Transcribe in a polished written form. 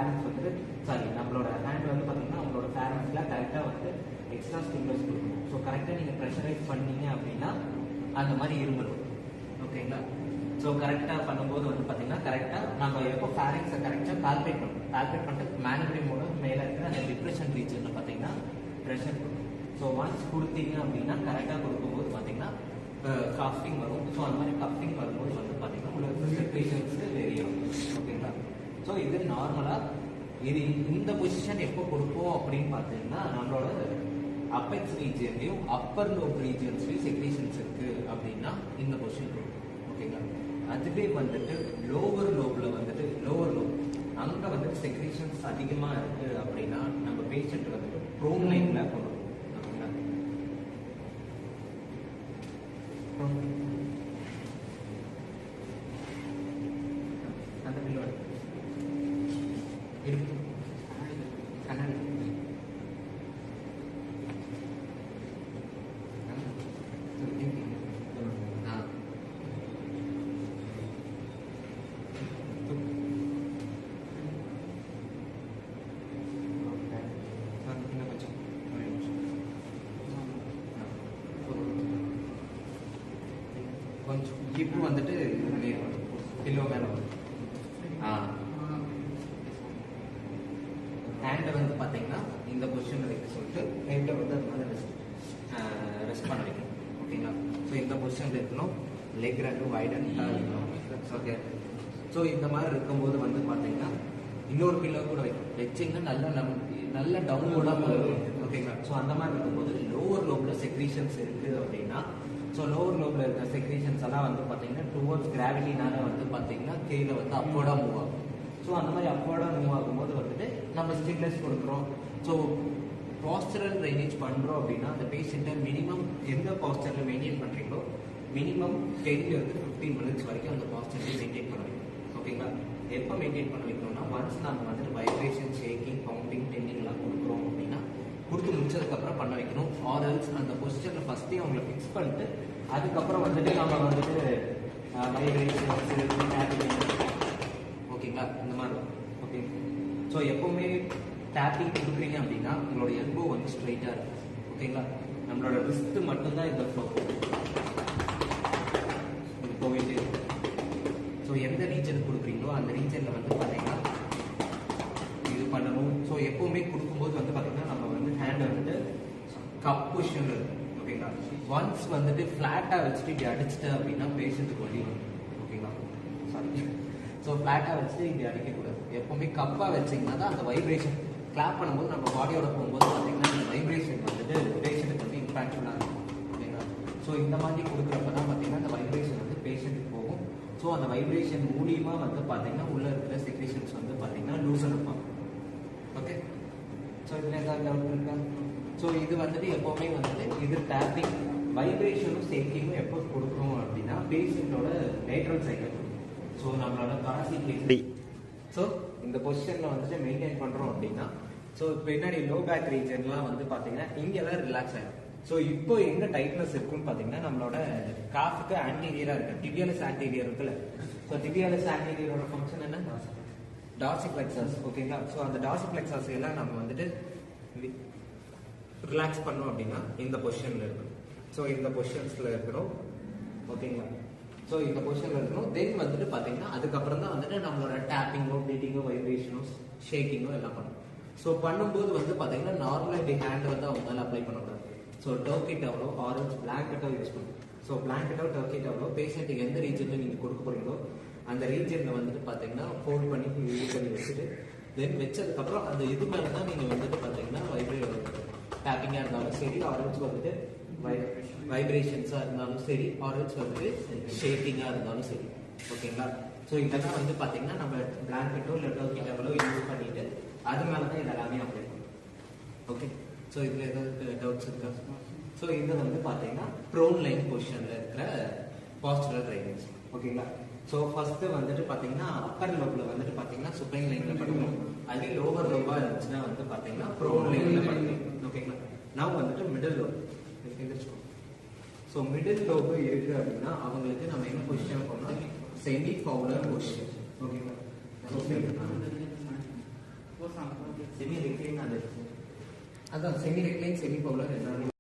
Pharaoh's வந்துட்டு நம்மளோட hand வந்து பார்த்தீங்கன்னா உங்களோட ஃபேரன்ஸ்லாம் கரெக்டாக வந்து எக்ஸ்ட்ரா ஸ்டிமுலஸ் கொடுக்கணும். ஸோ கரெக்டாக நீங்கள் ப்ரெஷரைஸ் பண்ணீங்க அப்படின்னா அந்த மாதிரி இரும்பணும். ஓகேங்களா? ஸோ கரெக்டாக பண்ணும்போது வந்து பார்த்தீங்கன்னா கரெக்டாக நம்ம எப்போ ஃபேரிங்ஸை கரெக்டாக கால்குலேட் பண்ணணும். கால்குலேட் பண்ணிட்டு மேனுவரிமோட மேலே இருக்கிற அந்த டிப்ரெஷன் ரீஜனில் பார்த்தீங்கன்னா ப்ரெஷர் கொடுக்கும். ஸோ ஒன்ஸ் கொடுத்தீங்க அப்படின்னா கரெக்டாக கொடுக்கும்போது பார்த்தீங்கன்னா கஃபிங் வரும். ஸோ அந்த மாதிரி கஃபிங் வரும்போது வந்து பார்த்தீங்கன்னா உங்களுக்கு பேஷண்ட்ஸ்க்கு வெரி ஆகும். ஓகேங்களா? ஸோ இது நார்மலாக இது இந்த பொசிஷன் எப்போ கொடுப்போம் அப்படின்னு பார்த்தீங்கன்னா நம்மளோட அப்பெக்ஸ் ரீஜியன்லையும் அப்பர் லோப் ரீஜியன்ஸ்லையும் செக்ரீஷன்ஸ் இருக்கு அப்படின்னா இந்த பொசிஷன் கொடுக்கும். ஓகேங்களா? அதுவே வந்துட்டு லோவர் லோப்ல வந்துட்டு லோவர் லோப் அங்கே வந்துட்டு செக்ரீஷன்ஸ் அதிகமாக இருக்கு அப்படின்னா நம்ம பேஷண்ட் வந்துட்டு ப்ரோன் லைன்ல கொண்டு வரும். ஓகேங்களா? அந்த பில்லோட இருக்கு கண்ணாடி கொஞ்சம் இப்போ வந்துட்டு பில்லோ மேலே வரும். ஹேண்டை வந்து பார்த்தீங்கன்னா இந்த பொசிஷனில் வைக்க சொல்லிட்டு ஹெட்டை வந்து அது மாதிரி ரெஸ்ட் பண்ண வைக்கணும். ஓகேங்களா? ஸோ இந்த பொசிஷனில் இருக்கணும். லெக் ரெண்டும் வைடண்டாக இருக்கணும். ஓகே. ஸோ இந்த மாதிரி இருக்கும்போது வந்து பார்த்தீங்கன்னா இன்னொரு பில்லோ கூட வைக்கணும். வச்சிங்கன்னா நல்ல டவுன்லோடாக போகும். ஓகேங்களா? ஸோ அந்த மாதிரி இருக்கும்போது லோவர் லோபில் செக்ரீஷன்ஸ் இருக்குது அப்படின்னா ஸோ லோவர் லோபில் இருக்கிற செக்ரீஷன்ஸ் எல்லாம் வந்து பார்த்தீங்கன்னா டுவர்ட்ஸ் கிராவிட்டினால வந்து பார்த்தீங்கன்னா கீழே வந்து அப்போர்டாக மூவ் ஆகும். ஸோ அந்த மாதிரி அப்போர்டாக மூவ் ஆகும்போது வந்துட்டு நம்ம ஸ்டிம்லஸ் கொடுக்குறோம். ஸோ பாஸ்டரல் ட்ரைனேஜ் பண்ணுறோம் அப்படின்னா அந்த பேஷண்ட்டை மினிமம் எந்த பாஸ்டரில் மெயின்டைன் பண்ணுறீங்களோ மினிமம் 10 to 15 minutes வரைக்கும் அந்த பாஸ்டர்லேயே மெயின்டைன் பண்ண வைக்கணும். ஓகேங்களா? எப்போ மெயின்டைன் பண்ண வைக்கணும்னா ஒன்ஸ் நம்ம வந்துட்டு வைப்ரேஷன், ஷேக்கிங், பவுண்டிங், டென்னிங்லாம் கொடுக்குறோம் அப்படின்னா கொடுத்து முடிச்சதுக்கப்புறம் பண்ண வைக்கணும். ஆர்எல்ஸ் அந்த பொசிஷனில் ஃபஸ்ட்டே அவங்களை ஃபிக்ஸ் பண்ணிட்டு அதுக்கப்புறம் வந்துட்டு நம்ம வந்துட்டு வைப்ரேஷன்ஸ், ஓகேங்களா? இந்த மாதிரி. ஓகே. ஸோ எப்போவுமே டேப்பிங் கொடுக்குறீங்க அப்படின்னா உங்களோட எல்போ வந்து ஸ்ட்ரைட்டாக இருக்கும். ஓகேங்களா? நம்மளோட ரிஸ்ட் மட்டும்தான் இந்த ஃப்ளோ போயிட்டு. ஸோ எந்த ரீஜன் கொடுக்குறீங்களோ அந்த ரீஜனில் வந்து பார்த்தீங்கன்னா இது பண்ணணும். ஸோ எப்போவுமே கொடுக்கும்போது வந்து பார்த்தீங்கன்னா நம்ம வந்து ஹேண்டை வந்துட்டு கப் பொசிஷனில் இருக்கும். ஓகேங்களா? ஒன்ஸ் வந்துட்டு ஃப்ளாட்டாக வச்சுட்டு இப்படி அடிச்சிட்டு அப்படின்னா பேஷண்ட்டுக்கு வலி வரும். ஓகேங்களா? சாரி. ஸோ ஃப்ளாட்டாக வச்சுட்டு இப்படி அடிக்கக்கூடாது. எப்போவுமே கப்பாக வச்சிங்கன்னா தான் அந்த வைப்ரேஷன் கிளாப் பண்ணும்போது நம்ம பாடியோட போகும்போது பார்த்தீங்கன்னா இந்த வைப்ரேஷன் வந்துட்டு பேஷண்ட்டுக்கு வந்து இம்பாக்ட்ஃபுல்லாக இருக்கும். ஓகேங்களா? ஸோ இந்த மாதிரி கொடுக்குறப்ப தான் பார்த்தீங்கன்னா அந்த வைப்ரேஷன் வந்து பேஷண்ட்டுக்கு போகும். ஸோ அந்த வைப்ரேஷன் மூலியமாக வந்து பார்த்தீங்கன்னா உள்ளே இருக்கிற செக்ரேஷன்ஸ் வந்து பார்த்தீங்கன்னா லூசன் இருப்பாங்க. ஓகே. ஸோ இதில் ஏதாவது டவுட் இருக்கா? ஸோ இது வந்துட்டு எப்போவுமே வந்துட்டு இது டேப்பிங் வைப்ரேஷனும் சேஃப்டியும் எப்போ கொடுக்குறோம் அப்படின்னா பேஷண்ட்டோட லேட்ரல் சைக்கிள். ஸோ நம்மளோட தொராசிக் ஸோ இந்த பொசிஷனில் வந்துட்டு மெயின்டைன் பண்ணுறோம் அப்படின்னா ஸோ பின்னாடி லோ பேக் ரீஜன்லாம் வந்து பார்த்தீங்கன்னா இங்கெல்லாம் ரிலாக்ஸ் ஆகிடும். ஸோ இப்போ எங்க டைட்னஸ் இருக்குன்னு பார்த்தீங்கன்னா நம்மளோட காஃபுக்கு ஆன்டீரியராக இருக்கு. டிபியாலிஸ் ஆன்டீரியர் இருக்குல்ல. ஸோ டிபியாலிஸ் ஆன்டீரியரோட ஃபங்க்ஷன் என்ன? டார்சிஃப்ளெக்ஸஸ். ஓகேங்களா? ஸோ அந்த டார்சிஃப்ளெக்ஸஸ் எல்லாம் நம்ம வந்துட்டு ரிலாக்ஸ் பண்ணோம் அப்படின்னா இந்த பொசிஷனில் இருக்கணும். ஸோ இந்த பொசிஷன்ஸில் இருக்கணும். ஓகேங்களா? ஸோ இந்த பொசிஷனில் இருக்கணும். தென் வந்துட்டு பார்த்தீங்கன்னா அதுக்கப்புறம் தான் வந்துட்டு நம்மளோட டேப்பிங்கோ, பீட்டிங்கோ, வைப்ரேஷனோ, ஷேக்கிங்கோ எல்லாம் பண்ணணும். ஸோ பண்ணும்போது வந்து பார்த்தீங்கன்னா நார்மலாக இப்படி ஹேண்ட் வந்து அவங்க மேலே அப்ளை பண்ணக்கூடாது. ஸோ டர்க்கி டவலோ ஆரஞ்ச் பிளாங்கெட்டோ யூஸ் பண்ணும். ஸோ பிளாங்கெட்டோ டர்க்கி டவலோ பேஷண்ட்டுக்கு எந்த ரீஜனில் நீங்கள் கொடுக்க போறீங்களோ அந்த ரீஜனில் வந்துட்டு பார்த்தீங்கன்னா ஃபோல்ட் பண்ணி இது பண்ணி வச்சுட்டு தென் வச்சதுக்கப்புறம் அந்த இது மேலே தான் நீங்கள் வந்துட்டு பார்த்தீங்கன்னா டேப்பிங்காக இருந்தாலும் சரி, ஆரஞ்ச் வந்துட்டு வைப்ரேஷன்ஸாக இருந்தாலும் சரி, ஆரஞ்ச் வந்துட்டு ஷேக்கிங்காக இருந்தாலும் சரி. ஓகேங்களா? ஸோ இதெல்லாம் வந்து பார்த்தீங்கன்னா நம்ம பிளாங்கெட்டோ இல்லை டர்க்கி டவலோ யூஸ் பண்ணிட்டு அது மேலே தான் இது எல்லாமே அப்ளை பண்ணும். ஓகே. ஸோ இதில் ஏதாவது டவுட்ஸ் இருக்கா? ஸோ இது வந்து பார்த்தீங்கன்னா ப்ரோன் லைன் பொசிஷனில் இருக்கிற பாஸ்டரல் ட்ரைனேஜ். ஓகேங்களா? ஸோ ஃபர்ஸ்ட்டு வந்துட்டு பார்த்தீங்கன்னா அப்பர் லோபில் வந்துட்டு பார்த்தீங்கன்னா சுப்பைன் லைனில் படிக்கணும். அதே லோவர் லோபாக இருந்துச்சுன்னா வந்து பார்த்தீங்கன்னா ப்ரோன் லைனில் படிக்கணும். ஓகேங்களா? நான் வந்துட்டு மிடில் லோப் எந்திரிச்சுக்கோம். ஸோ மிடில் லோபு இருக்கு அப்படின்னா அவங்களுக்கு நம்ம என்ன பொசிஷன் பண்ணோம்? Semi Fowler position. ஓகேங்களா? செமி ரெக்லைன் அது இருக்கு. அதான் செமி ரெக்லைன் செமி பவுலர் எல்லாமே